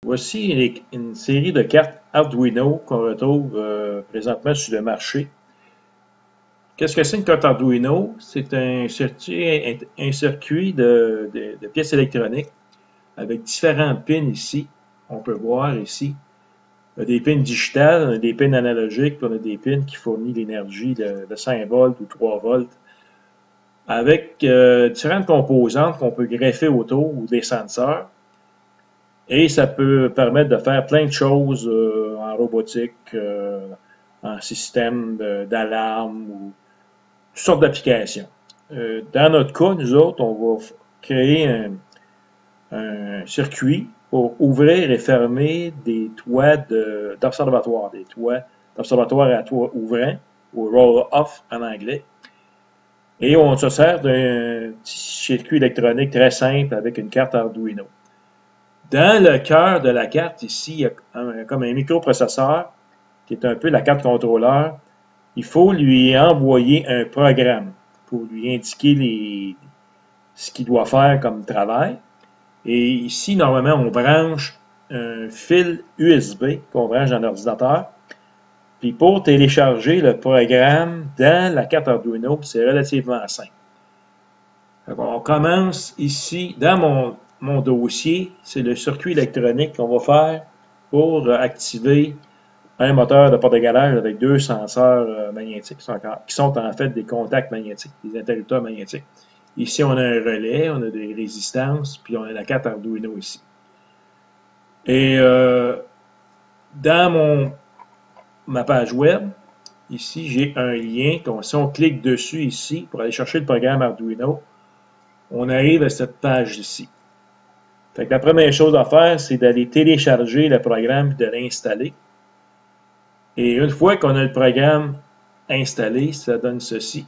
Voici une série de cartes Arduino qu'on retrouve présentement sur le marché. Qu'est-ce que c'est une carte Arduino? C'est un circuit de pièces électroniques avec différents pins ici. On peut voir ici. On a des pins digitales, on a des pins analogiques, puis on a des pins qui fournissent l'énergie de 5 volts ou 3 volts avec différentes composantes qu'on peut greffer autour ou des senseurs. Et ça peut permettre de faire plein de choses en robotique, en système d'alarme ou toutes sortes d'applications. Dans notre cas, nous autres, on va créer un circuit pour ouvrir et fermer des toits d'observatoire, des toits d'observatoire à toit ouvrant, ou roll-off en anglais. Et on se sert d'un petit circuit électronique très simple avec une carte Arduino. Dans le cœur de la carte, ici, il y a comme un microprocesseur, qui est un peu la carte contrôleur. Il faut lui envoyer un programme pour lui indiquer ce qu'il doit faire comme travail. Et ici, normalement, on branche un fil USB qu'on branche dans l'ordinateur. Puis pour télécharger le programme dans la carte Arduino, c'est relativement simple. On commence ici, dans mon dossier, c'est le circuit électronique qu'on va faire pour activer un moteur de porte-égalage avec deux senseurs magnétiques qui sont en fait des contacts magnétiques, des interrupteurs magnétiques. Ici, on a un relais, on a des résistances, puis on a la carte Arduino ici. Et dans ma page web, ici, j'ai un lien. Si on clique dessus ici pour aller chercher le programme Arduino, on arrive à cette page ici. Fait que la première chose à faire, c'est d'aller télécharger le programme et de l'installer. Et une fois qu'on a le programme installé, ça donne ceci.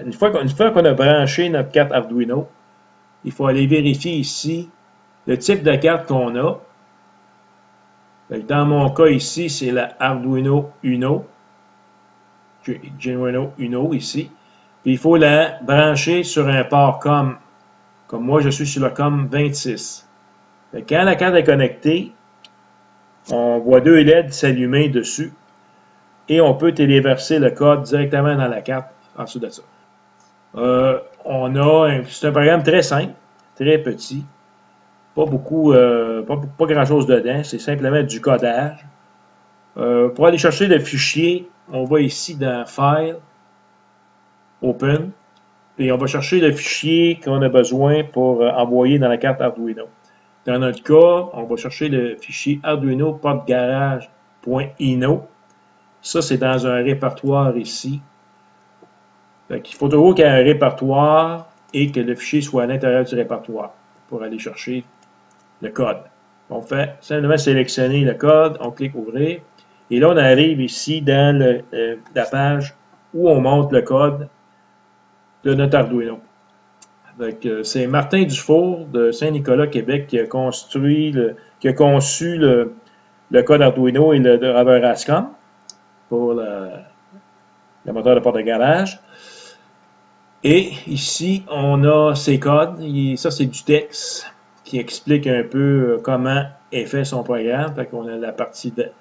Une fois qu'on a branché notre carte Arduino, il faut aller vérifier ici le type de carte qu'on a. Dans mon cas ici, c'est la Arduino Uno. Genuino Uno ici. Puis il faut la brancher sur un port COM. Comme moi, je suis sur le COM 26. Quand la carte est connectée, on voit deux LED s'allumer dessus. Et on peut téléverser le code directement dans la carte en dessous de ça. C'est un programme très simple, très petit. Pas beaucoup, pas grand-chose dedans. C'est simplement du codage. Pour aller chercher le fichier, on va ici dans File, Open. Et on va chercher le fichier qu'on a besoin pour envoyer dans la carte Arduino. Dans notre cas, on va chercher le fichier Arduino portgarage.ino. Ça, c'est dans un répertoire ici. Il faut toujours qu'il y ait un répertoire et que le fichier soit à l'intérieur du répertoire pour aller chercher le code. On fait simplement sélectionner le code, on clique Ouvrir. Et là, on arrive ici dans la page où on montre le code de notre Arduino. C'est Martin Dufour de Saint-Nicolas, Québec, qui a conçu le code Arduino et le driver ASCOM pour le moteur de porte-garage. Et ici, on a ces codes. Ça, c'est du texte qui explique un peu comment est fait son programme. Fait qu'on a la partie de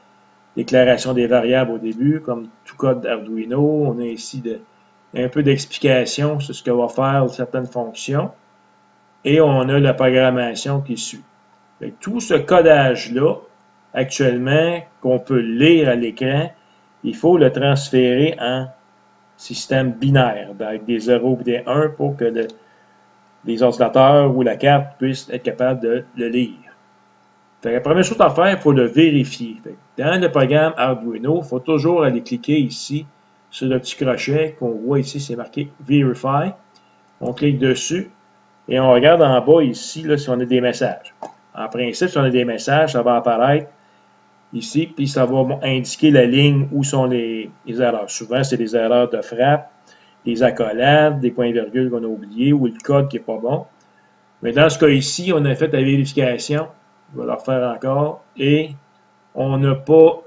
déclaration des variables au début, comme tout code Arduino. On a ici un peu d'explication sur ce que va faire certaines fonctions. Et on a la programmation qui suit. Tout ce codage-là, actuellement, qu'on peut lire à l'écran, il faut le transférer en système binaire, avec des 0 et des 1 pour que les ordinateurs ou la carte puissent être capables de le lire. La première chose à faire, il faut le vérifier. Dans le programme Arduino, il faut toujours aller cliquer ici sur le petit crochet qu'on voit ici, c'est marqué Verify. On clique dessus et on regarde en bas ici là, si on a des messages. En principe, si on a des messages, ça va apparaître ici, puis ça va indiquer la ligne où sont les erreurs. Souvent, c'est des erreurs de frappe, des accolades, des points-virgules qu'on a oubliés ou le code qui n'est pas bon. Mais dans ce cas ici, on a fait la vérification. Je vais le refaire encore. Et on n'a pas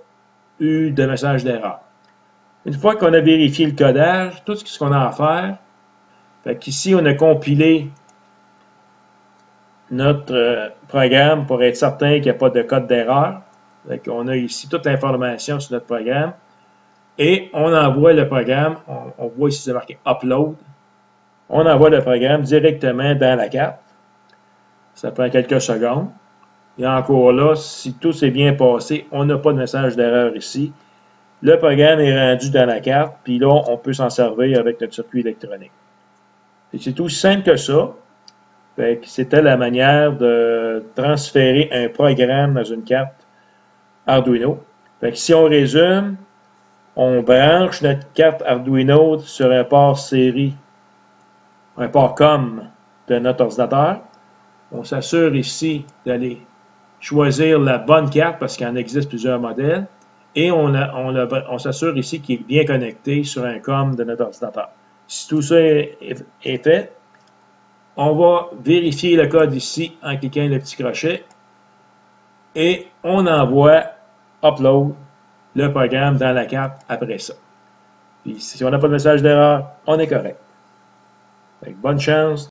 eu de message d'erreur. Une fois qu'on a vérifié le codage, tout ce qu'on a à faire, fait qu'ici, on a compilé notre programme pour être certain qu'il n'y a pas de code d'erreur. On a ici toute l'information sur notre programme. Et on envoie le programme, on voit ici c'est marqué Upload. On envoie le programme directement dans la carte. Ça prend quelques secondes. Et encore là, si tout s'est bien passé, on n'a pas de message d'erreur ici. Le programme est rendu dans la carte, puis là, on peut s'en servir avec notre circuit électronique. C'est aussi simple que ça. C'était la manière de transférer un programme dans une carte Arduino. Si on résume, on branche notre carte Arduino sur un port série, un port COM de notre ordinateur. On s'assure ici d'aller choisir la bonne carte parce qu'il en existe plusieurs modèles. Et on s'assure ici qu'il est bien connecté sur un COM de notre ordinateur. Si tout ça est fait, on va vérifier le code ici en cliquant le petit crochet et on envoie Upload le programme dans la carte après ça. Puis si on n'a pas de message d'erreur, on est correct. Bonne chance.